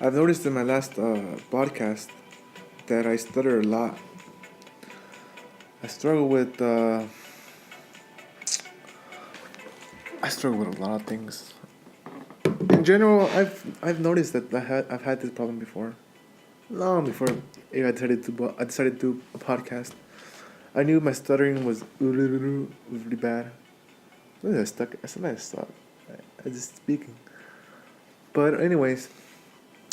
I've noticed in my last podcast that I stutter a lot. I struggle with I struggle with a lot of things. In general, I've noticed that I've had this problem before, long before I decided to do a podcast. I knew my stuttering was really bad. Sometimes I stuck. Sometimes I stop. I just speaking. But anyways,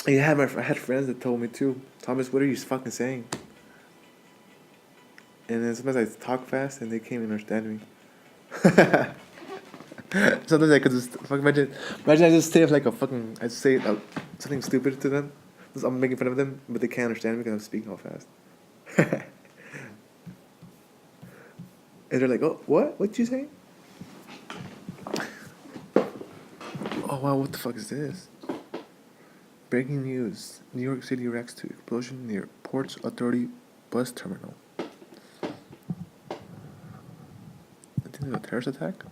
I had friends that told me too. Thomas, what are you fucking saying? And then sometimes I talk fast and they can't understand me. Sometimes I could just imagine I just say like a fucking I say something stupid to them. I'm making fun of them, but they can't understand me because I'm speaking all fast. And they're like, "Oh, what? What you say?" Oh wow, what the fuck is this? Breaking news: New York City reacts to explosion near Ports Authority bus terminal. I think there's a terrorist attack.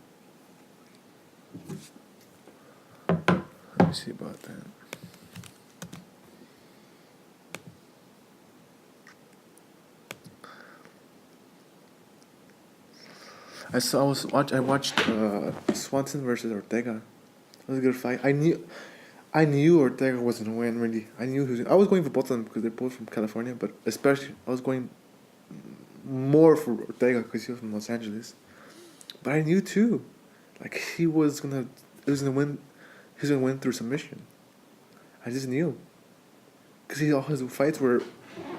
Let me see about that. I watched Swanson versus Ortega. It was a good fight. I knew Ortega wasn't gonna win. Really, I knew I was going for both of them because they're both from California. But especially, I was going more for Ortega because he was from Los Angeles. But I knew too, like he was gonna win. He was gonna win through submission. I just knew, because all his fights were,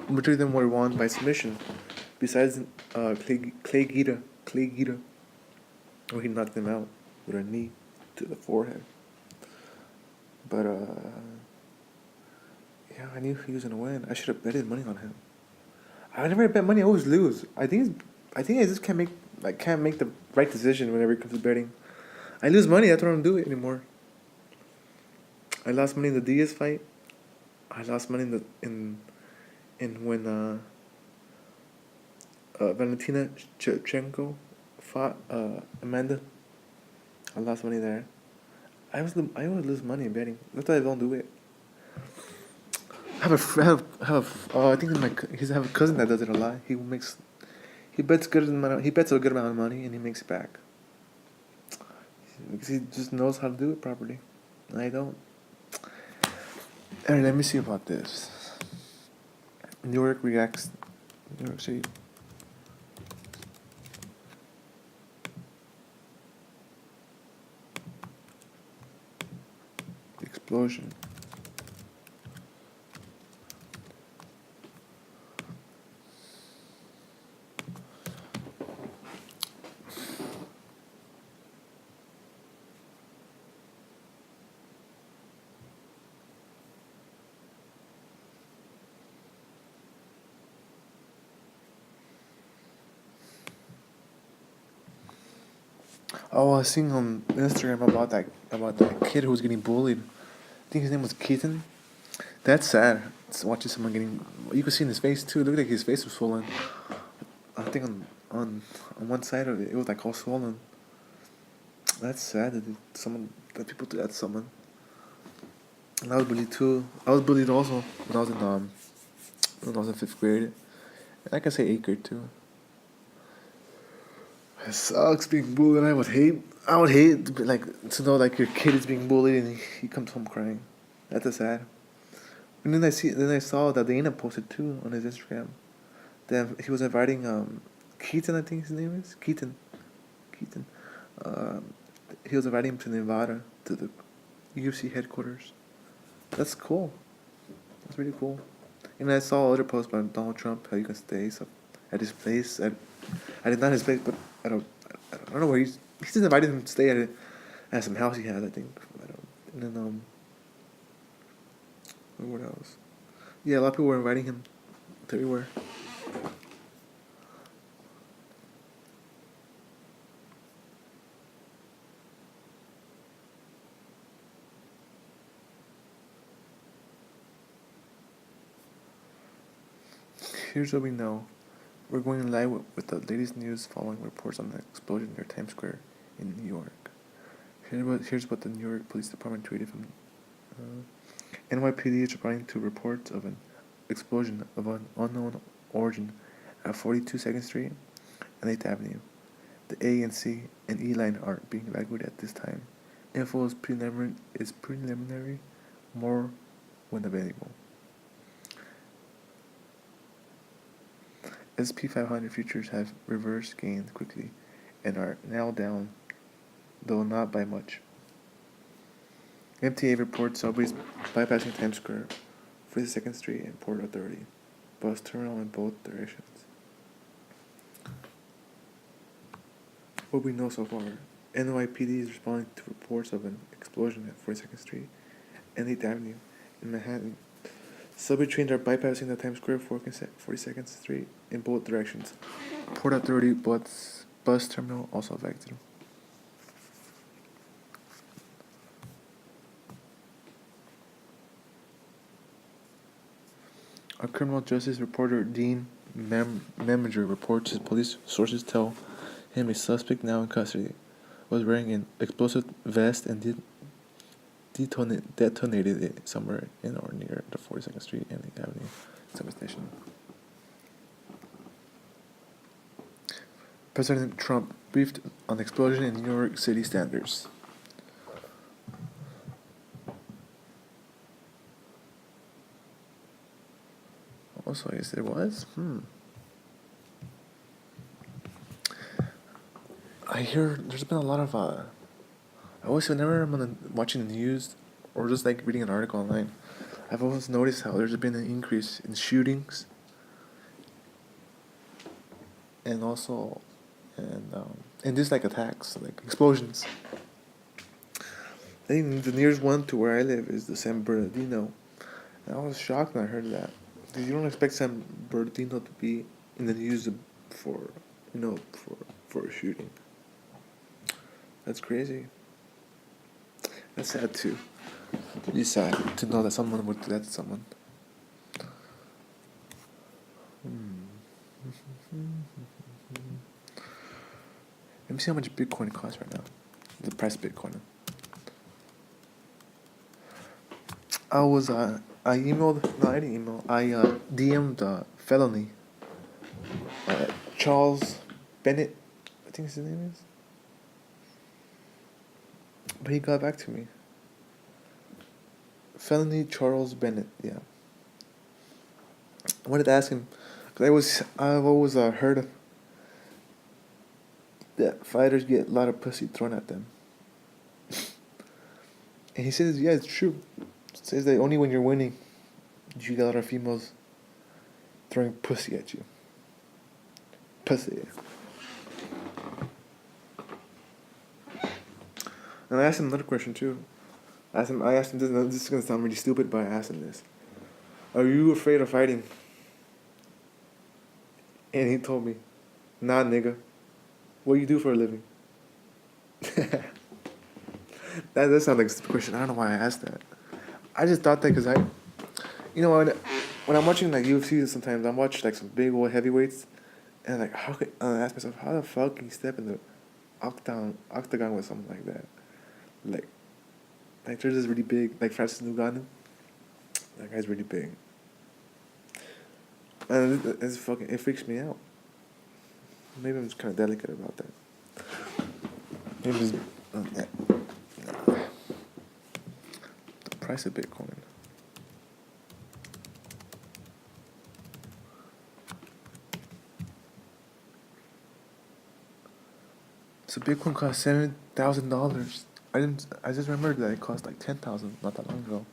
majority of them were won by submission. Besides Clay Guida, where he knocked him out with a knee to the forehead. But yeah, I knew he was gonna win. I should have betted money on him. I never bet money. I always lose. I think I just can't make the right decision whenever it comes to betting. I lose money. That's why I don't do it anymore. I lost money in the Diaz fight. I lost money in when Valentina Shevchenko fought Amanda. I lost money there. I always lose money in betting. That's why I don't do it. I have a cousin that does it a lot. He bets a good amount of money and he makes it back. Because he just knows how to do it properly. I don't. Alright, let me see about this. New York City. Explosion. Oh, I was seeing on Instagram about that kid who was getting bullied. I think his name was Keaton. That's sad. It's watching someone getting. You could see in his face too. It looked like his face was swollen. I think on one side of it, it was like all swollen. That's sad that people do that to someone. And I was bullied too. I was bullied also when I was in 5th grade. And I can say 8th grade too. It sucks being bullied. I would hate to know like your kid is being bullied and he comes home crying. That's sad. And then I saw that Dana posted too on his Instagram. Then he was inviting Keaton, I think his name is Keaton. He was inviting him to Nevada to the UFC headquarters. That's cool. That's really cool. And I saw other posts by Donald Trump how you can stay at his place. I did not his place, but I don't know where he's just invited him to stay at some house he has, I think. And then what else? Yeah, a lot of people were inviting him to everywhere. Here's what we know. We're going live with the latest news following reports on the explosion near Times Square in New York. Here's what the New York Police Department tweeted from. NYPD is responding to reports of an explosion of an unknown origin at 42 2nd Street and 8th Avenue. The A and C and E line are being evacuated at this time. Info is preliminary, more when available. SP 500 futures have reversed gains quickly and are now down, though not by much. MTA reports subways bypassing Times Square, 42nd Street and Port Authority. Bus terminal in both directions. What we know so far, NYPD is responding to reports of an explosion at 42nd Street and 8th Avenue in Manhattan. Subway trains are bypassing the Times Square 42nd Street in both directions. Port Authority bus terminal also affected. A criminal justice reporter, Dean Meminger, reports his police sources tell him a suspect now in custody was wearing an explosive vest and detonated it somewhere in or near the 42nd Street and 8th Avenue subway station. President Trump briefed on the explosion in New York City standards. Also, I guess it was. I hear there's been a lot of I always, whenever I'm watching the news or just like reading an article online, I've always noticed how there's been an increase in shootings and also and just like attacks, like explosions. I think the nearest one to where I live is the San Bernardino. And I was shocked when I heard that. Because you don't expect San Bernardino to be in the news for a shooting. That's crazy. That's sad too. It's sad to know that someone would do that to someone. Let me see how much Bitcoin costs right now. The price of Bitcoin. I DM'd felony. Charles Bennett, I think his name is. But he got back to me. Felony Charles Bennett, yeah. I wanted to ask him, because I've always heard that fighters get a lot of pussy thrown at them. And he says, yeah, it's true. It says that only when you're winning, you get a lot of females throwing pussy at you. Pussy. And I asked him another question too. I asked him, this is going to sound really stupid, but I asked him this. Are you afraid of fighting? And he told me, nah, nigga. What do you do for a living? That does sound like a stupid question. I don't know why I asked that. I just thought that because when I'm watching like UFC sometimes, I watch like some big old heavyweights, and like I ask myself, how the fuck can you step in the octagon with something like that? Like there's this really big, like Francis Ngannou. That guy's really big, and it freaks me out. Maybe I'm just kind of delicate about that. Maybe just the price of Bitcoin. So Bitcoin cost $7,000. I just remembered that it cost like $10,000 not that long ago.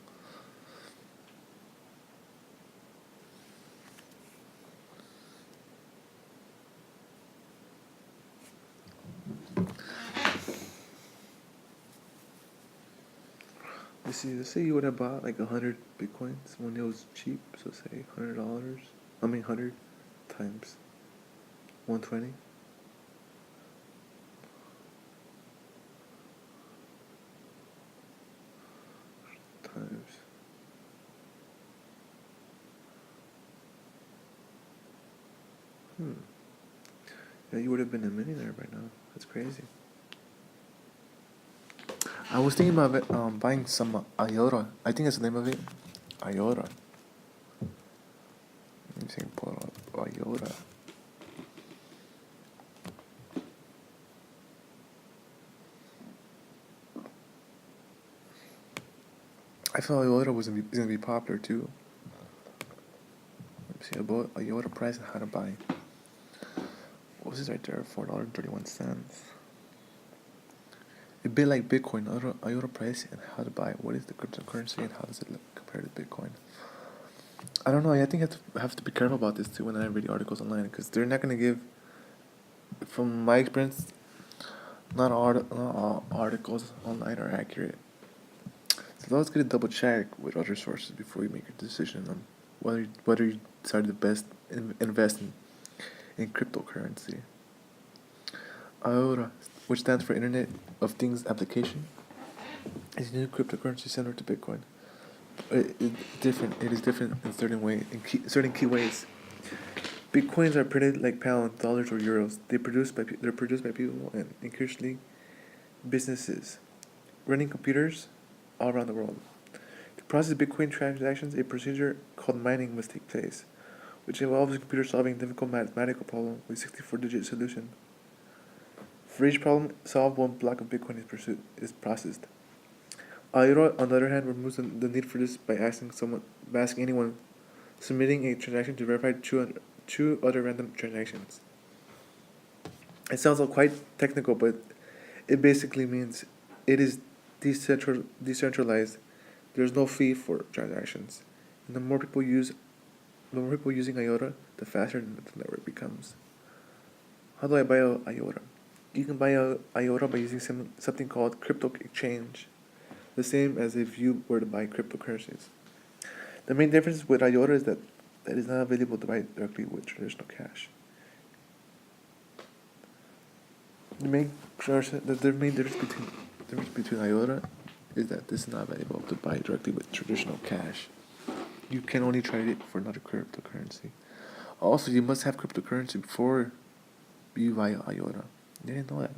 Let's say you would have bought like 100 Bitcoins when it was cheap. So say $100. 100 times 120. Times. Yeah, you would have been a millionaire by now. That's crazy. I was thinking about buying some IOTA. I think that's the name of it. IOTA. Let me see, pull up IOTA. I thought IOTA was gonna be popular too. Let me see about IOTA price and how to buy. What was this right there? $4.31. A bit like Bitcoin, IOTA price and how to buy. What is the cryptocurrency and how does it look compared to Bitcoin? I don't know. I think I have to be careful about this too when I read articles online because they're not gonna give. From my experience, not all articles online are accurate. So always get a double check with other sources before you make your decision on whether you decide to invest in cryptocurrency. IOTA, which stands for Internet of Things Application, is a new cryptocurrency similar to Bitcoin. It is different in certain key ways. Bitcoins are printed like pounds, dollars, or euros. They're produced by people and increasingly businesses running computers all around the world. To process Bitcoin transactions, a procedure called mining must take place, which involves the computer solving a difficult mathematical problem with 64-digit solution. For each problem solved, one block of Bitcoin is processed. IOTA, on the other hand, removes the need for this by asking anyone submitting a transaction to verify two other random transactions. It sounds quite technical, but it basically means it is decentralized. There's no fee for transactions, and the more people using IOTA, the faster the network becomes. How do I buy IOTA? You can buy IOTA by using something called crypto exchange, the same as if you were to buy cryptocurrencies. The main difference with IOTA is that it is not available to buy directly with traditional cash. The main difference between IOTA is that this is not available to buy directly with traditional cash. You can only trade it for another cryptocurrency. Also, you must have cryptocurrency before you buy IOTA. You didn't know that.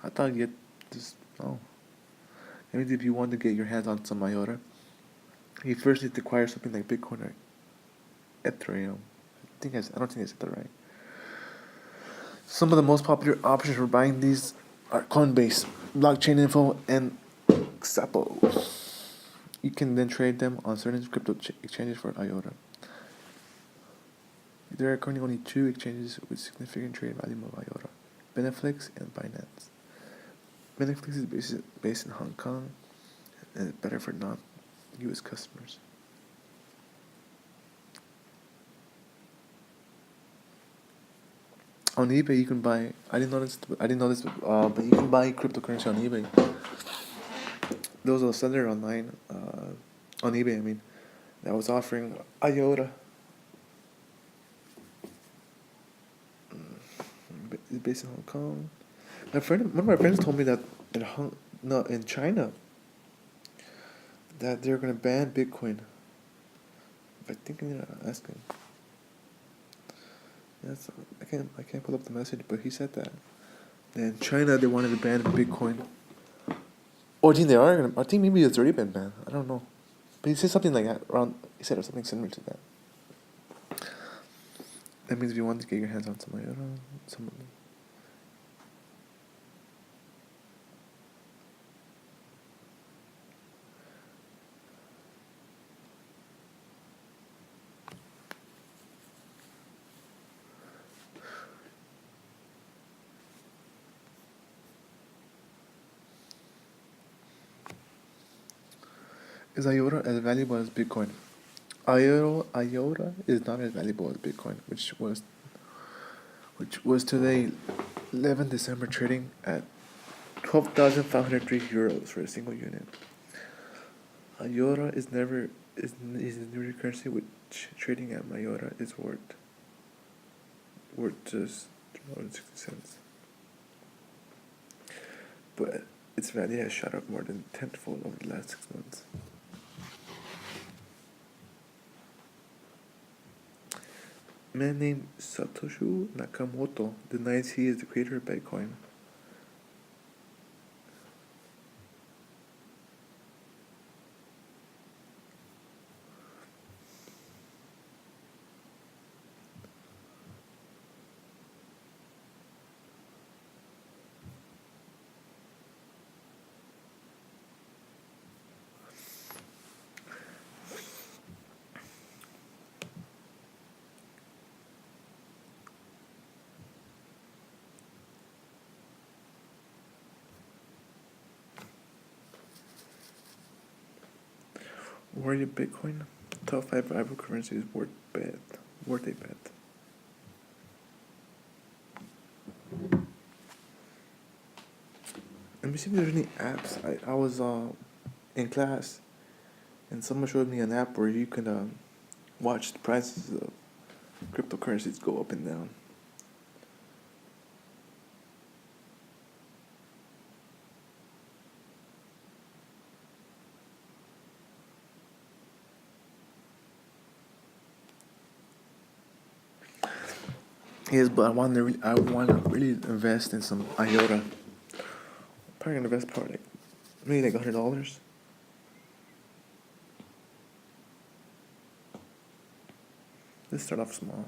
I thought you just no. That means if you want to get your hands on some IOTA, you first need to acquire something like Bitcoin or Ethereum. I don't think I said that right. Some of the most popular options for buying these are Coinbase, Blockchain Info, and Xapo. You can then trade them on certain crypto exchanges for IOTA. There are currently only two exchanges with significant trade volume of IOTA: Beneflix and Binance. Beneflix is based in Hong Kong and is better for non-U.S. customers. On eBay, you can buy. I didn't know this, but you can buy cryptocurrency on eBay. There was a seller online, on eBay. That was offering IOTA. It's based in Hong Kong. One of my friends told me that in China, that they're gonna ban Bitcoin. I think I'm gonna ask him. Yes, I can't pull up the message, but he said that. In China, they wanted to ban Bitcoin. Oh, I think they are gonna. I think maybe it's already been banned. I don't know, but he said something like that. He said something similar to that. That means if you want to get your hands on some. Is IOTA as valuable as Bitcoin? IOTA is not as valuable as Bitcoin, which was today, 11 December, trading at 12,503 euros for a single unit. IOTA is a new currency which trading at IOTA is worth just $2.60. But its value has shot up more than tenfold over the last 6 months. A man named Satoshi Nakamoto denies he is the creator of Bitcoin. Worry Bitcoin? Top 5 cryptocurrencies worth a bet. Let me see if there's any apps. I was in class and someone showed me an app where you can watch the prices of cryptocurrencies go up and down. Yes, but I want to really invest in some IOTA. Probably gonna invest probably maybe like $100. Let's start off small.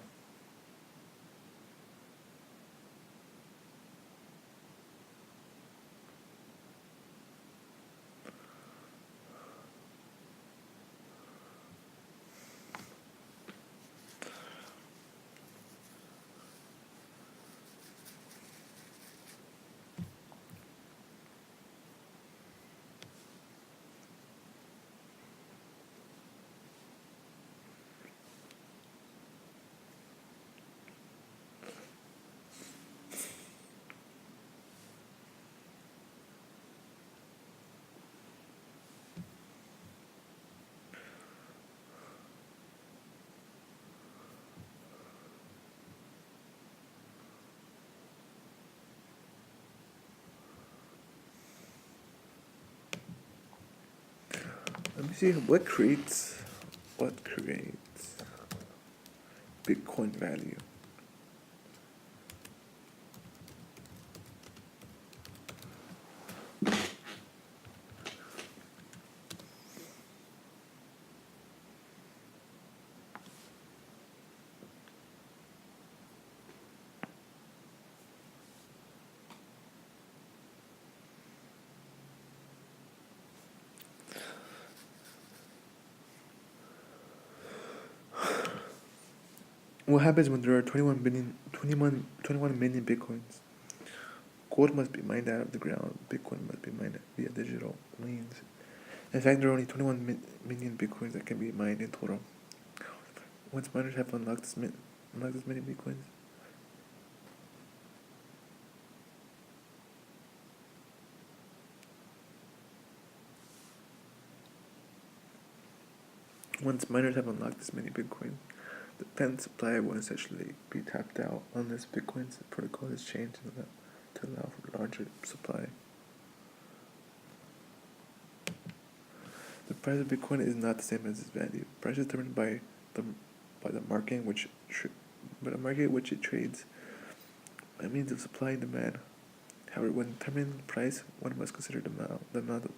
Let me see what creates Bitcoin value. What happens when there are 21 million Bitcoins? Gold must be mined out of the ground. Bitcoin must be mined via digital means. In fact, there are only 21 million Bitcoins that can be mined in total. Once miners have unlocked this many Bitcoins, the planned supply will essentially be tapped out unless Bitcoin's protocol is changed to allow for larger supply. The price of Bitcoin is not the same as its value. Price is determined by the market in which it trades by means of supply and demand. However, when determining the price, one must consider the amount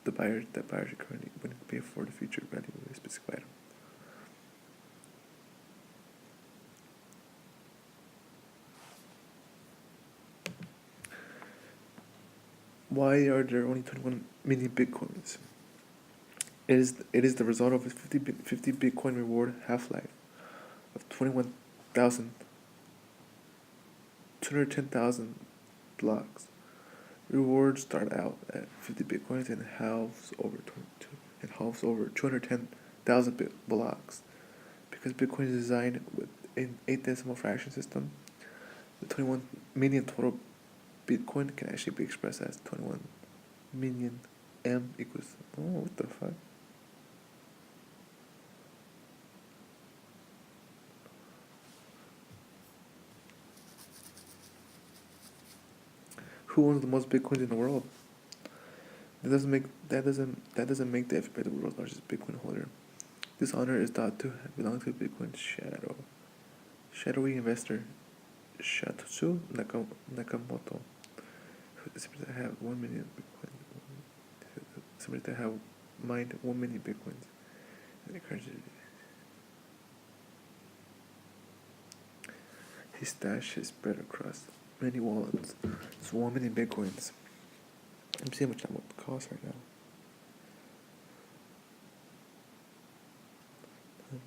that buyers are currently willing to pay for the future value of a specific item. Why are there only 21 million Bitcoins? It is the result of a 50 Bitcoin reward half-life of 210,000 blocks. Rewards start out at 50 Bitcoins and halves over 210,000 blocks. Because Bitcoin is designed with an 8 decimal fraction system, the 21 million total Bitcoin can actually be expressed as 21 million M equals, what the fuck? Who owns the most Bitcoins in the world? That doesn't make the FBI the world's largest Bitcoin holder. This honor is thought to belong to Bitcoin's shadowy investor Satoshi Nakamoto, who is said to have 1 million Bitcoins. Somebody to have mined 1 million Bitcoins. And the currency. His stash is spread across many wallets. It's 1 million Bitcoins. Let me see how much that would cost right now.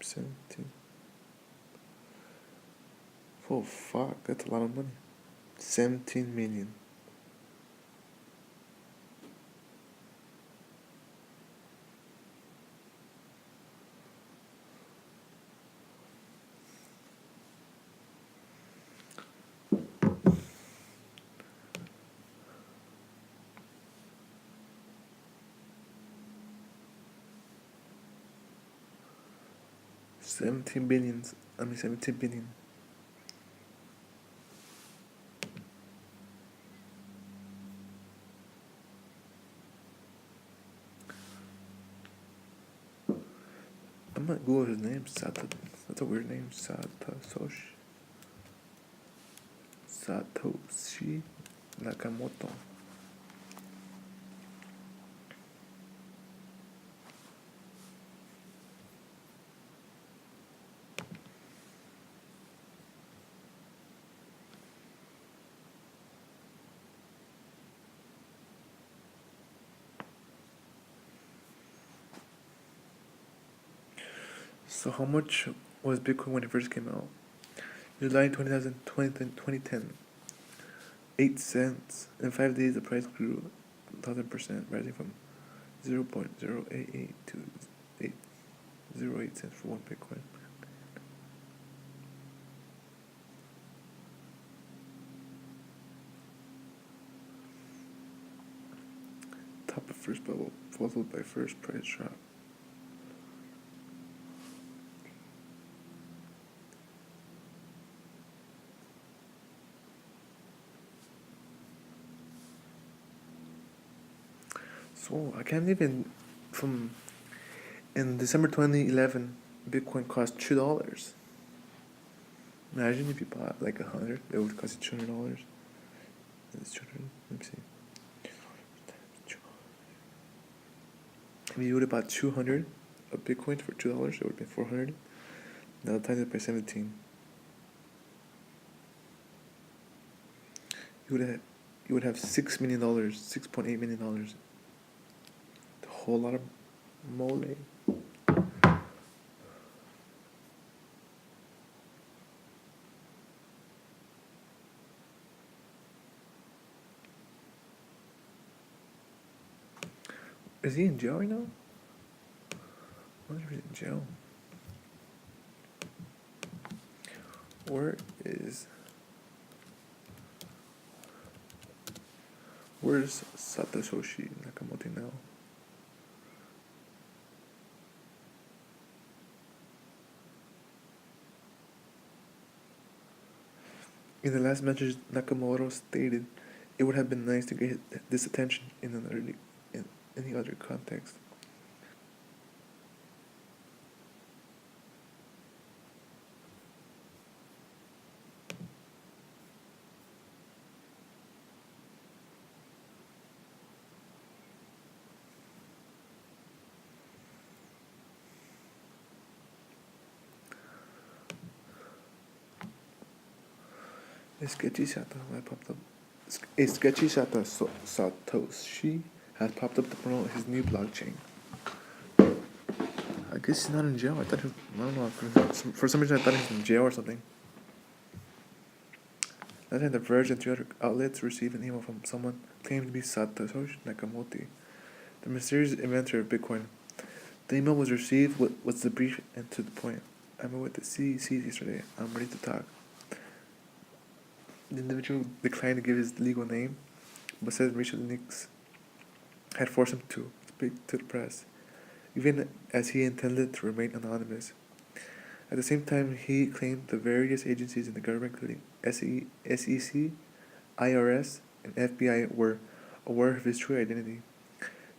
17. Oh fuck, that's a lot of money. 17 million. 17 billions. 17 billion. I'm gonna Google his name. That's a weird name. Satoshi Nakamoto. So how much was Bitcoin when it first came out? July 2010. 8 cents. In 5 days, the price grew 1,000%, rising from 0.088 to 808 cents for one Bitcoin. Top of first bubble, followed by first price drop. So I can't even in December 2011, Bitcoin cost $2. Imagine if you bought like 100, it would cost you $200. It's 200. Let me see. If you would have bought 200 of Bitcoin for $2, it would have been 400. Now times it by 17. You would have $6 million, $6.8 million. A whole lot of mole. Is he in jail right now? I wonder if he's in jail. Where's Satoshi Nakamoto now? In the last message, Nakamoto stated, "It would have been nice to get this attention in any other context." A sketchy Satoshi has popped up to promote his new blockchain. I guess he's not in jail. I don't know. For some reason, I thought he was in jail or something. Last time, The Verge and 3 other outlets received an email from someone claiming to be Satoshi Nakamoto, the mysterious inventor of Bitcoin. The email was received was the brief and to the point. I met with the CEC yesterday. I'm ready to talk. The individual declined to give his legal name, but said racial links had forced him to speak to the press, even as he intended to remain anonymous. At the same time, he claimed the various agencies in the government, including SEC, IRS, and FBI, were aware of his true identity.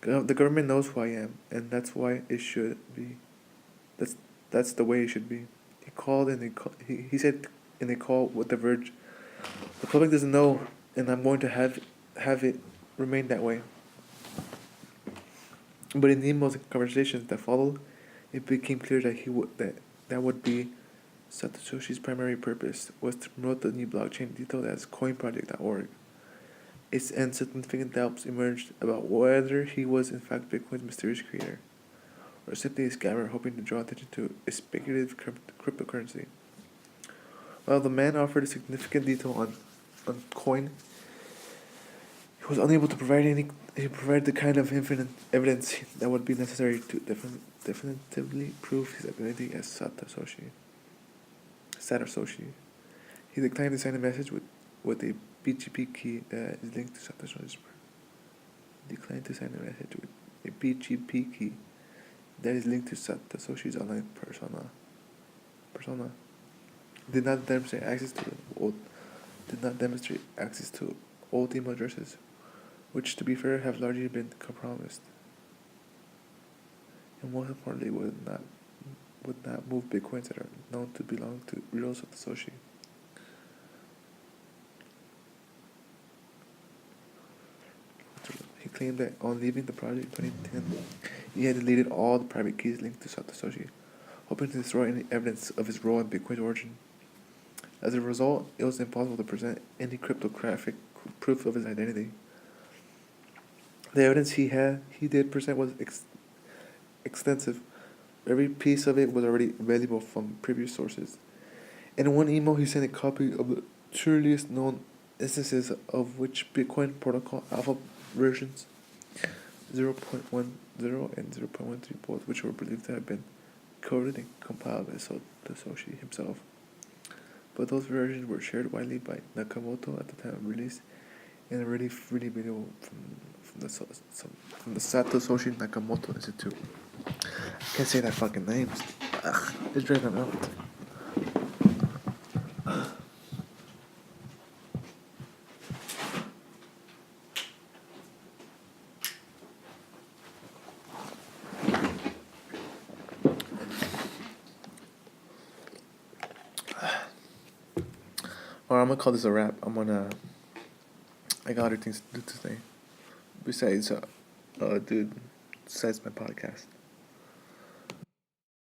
The government knows who I am, and that's why it should be. That's the way it should be. He said in a call with The Verge, "The public doesn't know, and I'm going to have it remain that way." But in the emails and conversations that followed, it became clear that that would be Satoshi's primary purpose, was to promote the new blockchain detailed as coinproject.org. Its insignificant doubts emerged about whether he was in fact Bitcoin's mysterious creator, or simply a scammer hoping to draw attention to a speculative cryptocurrency. While the man offered a significant detail on coin, he was unable to provide the kind of infinite evidence that would be necessary to definitively prove his identity as Satoshi. He declined to sign a message with a BGP key that is linked to Satoshi's. online persona. persona did not demonstrate access to old did not demonstrate access to old email addresses, which, to be fair, have largely been compromised, and most importantly, would not move bitcoins that are known to belong to real Satoshi. He claimed that on leaving the project in 2010, he had deleted all the private keys linked to Satoshi, hoping to destroy any evidence of his role in Bitcoin's origin. As a result, it was impossible to present any cryptographic proof of his identity. The evidence he did present was extensive. Every piece of it was already available from previous sources. In one email, he sent a copy of the earliest known instances of which Bitcoin protocol alpha versions 0.10 and 0.13 both, which were believed to have been coded and compiled by Satoshi himself. But those versions were shared widely by Nakamoto at the time of release, in a really free video from the Satoshi Nakamoto Institute. I can't say that fucking name. It's driving me out. Or I'm gonna call this a wrap. I got other things to do today. Besides, besides my podcast.